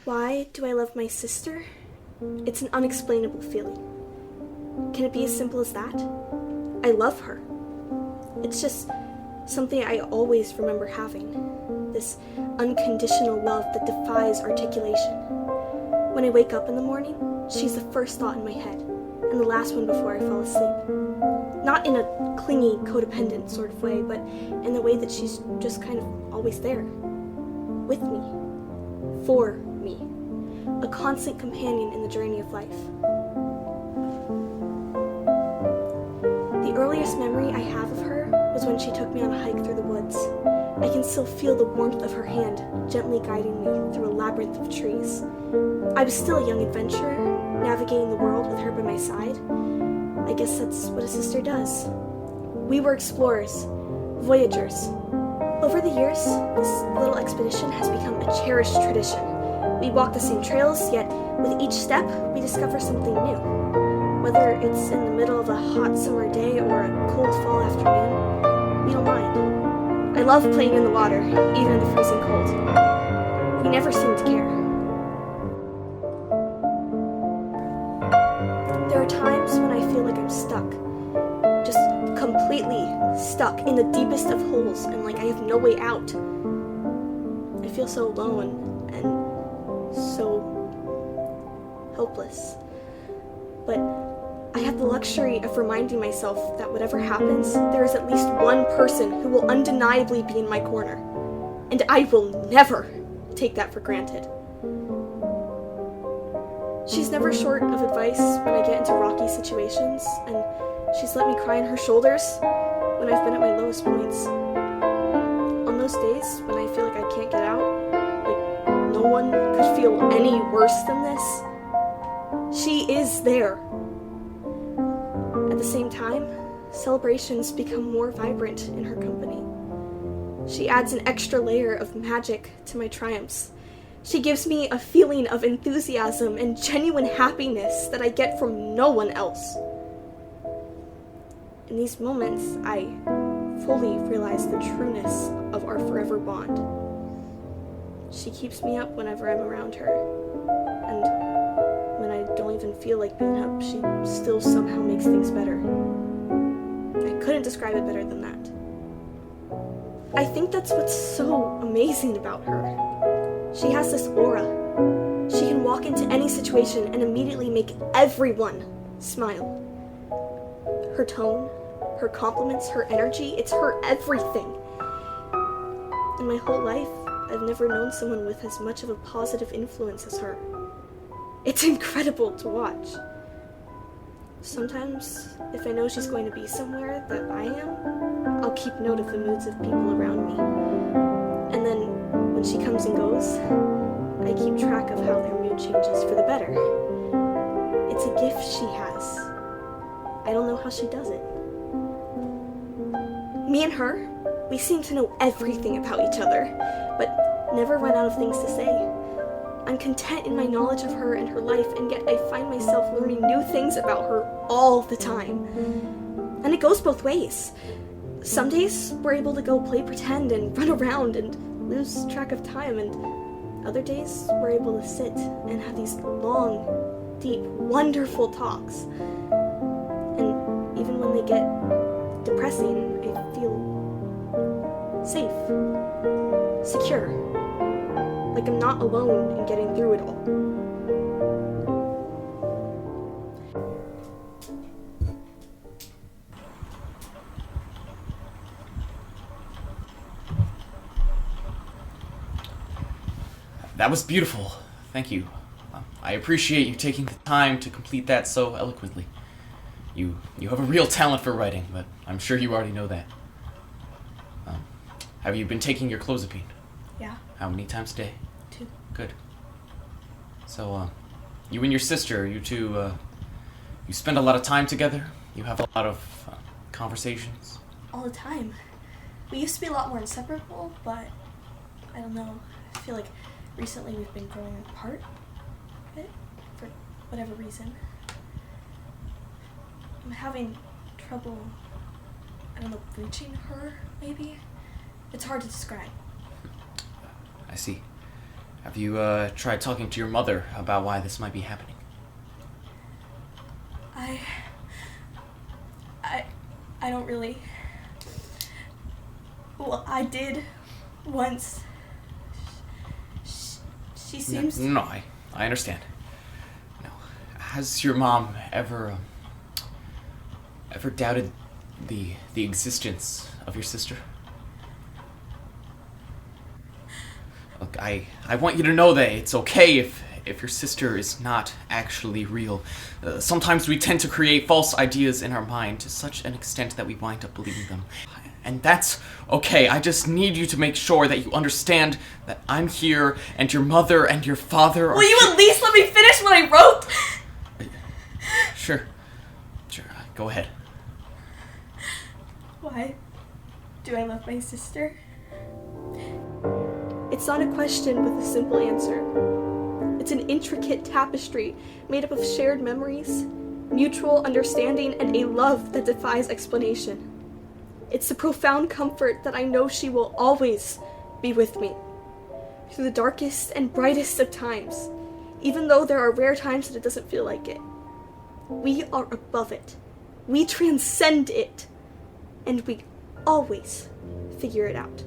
Why do I love my sister? It's an unexplainable feeling. Can it be as simple as that? I love her. It's just something I always remember having. This unconditional love that defies articulation. When I wake up in the morning, she's the first thought in my head, and the last one before I fall asleep. Not in a clingy, codependent sort of way, but in the way that she's just kind of always there. With me. For me. A constant companion in the journey of life. The earliest memory I have of her was when she took me on a hike through the woods. I can still feel the warmth of her hand gently guiding me through a labyrinth of trees. I was still a young adventurer, navigating the world with her by my side. I guess that's what a sister does. We were explorers, voyagers. Over the years, this little expedition has become a cherished tradition. We walk the same trails, yet with each step, we discover something new. Whether it's in the middle of a hot summer day or a cold fall afternoon, we don't mind. I love playing in the water, even in the freezing cold. We never seem to care. There are times when I feel like I'm stuck. Just completely stuck in the deepest of holes and like I have no way out. I feel so alone and so helpless. But I have the luxury of reminding myself that whatever happens, there is at least one person who will undeniably be in my corner. And I will never take that for granted. She's never short of advice when I get into rocky situations, and she's let me cry on her shoulders when I've been at my lowest points. On those days when I feel like I can't get out, like no one could feel any worse than this, she is there. At the same time, celebrations become more vibrant in her company. She adds an extra layer of magic to my triumphs. She gives me a feeling of enthusiasm and genuine happiness that I get from no one else. In these moments, I fully realize the trueness of our forever bond. She keeps me up whenever I'm around her, and when I don't even feel like being up, she still somehow makes things better. I couldn't describe it better than that. I think that's what's so amazing about her. She has this aura. She can walk into any situation and immediately make everyone smile. Her tone, her compliments, her energy, it's her everything. In my whole life, I've never known someone with as much of a positive influence as her. It's incredible to watch. Sometimes, if I know she's going to be somewhere that I am, I'll keep note of the moods of people around me. And then, when she comes and goes, I keep track of how their mood changes for the better. It's a gift she has. I don't know how she does it. Me and her, we seem to know everything about each other, but never run out of things to say. I'm content in my knowledge of her and her life, and yet I find myself learning new things about her all the time. And it goes both ways. Some days, we're able to go play pretend and run around and lose track of time, and other days, we're able to sit and have these long, deep, wonderful talks. And even when they get depressing, I feel safe, secure, like I'm not alone in getting through it all. That was beautiful. Thank you. I appreciate you taking the time to complete that so eloquently. You have a real talent for writing, but I'm sure you already know that. Have you been taking your clozapine? Yeah. How many times a day? 2. Good. So, you and your sister, you two, you spend a lot of time together? You have a lot of conversations? All the time. We used to be a lot more inseparable, but I don't know. I feel like recently we've been growing apart a bit, for whatever reason. I'm having trouble, I don't know, reaching her, maybe? It's hard to describe. I see. Have you tried talking to your mother about why this might be happening? I don't really... Well, I did once. She seems... No, I understand. No. Has your mom ever doubted the existence of your sister? Look, I want you to know that it's okay if your sister is not actually real. Sometimes we tend to create false ideas in our mind to such an extent that we wind up believing them. And that's okay. I just need you to make sure that you understand that I'm here and your mother and your father are... Will you at least let me finish what I wrote? Sure. Go ahead. Why do I love my sister? It's not a question with a simple answer. It's an intricate tapestry made up of shared memories, mutual understanding, and a love that defies explanation. It's the profound comfort that I know she will always be with me, through the darkest and brightest of times, even though there are rare times that it doesn't feel like it. We are above it. We transcend it. And we always figure it out.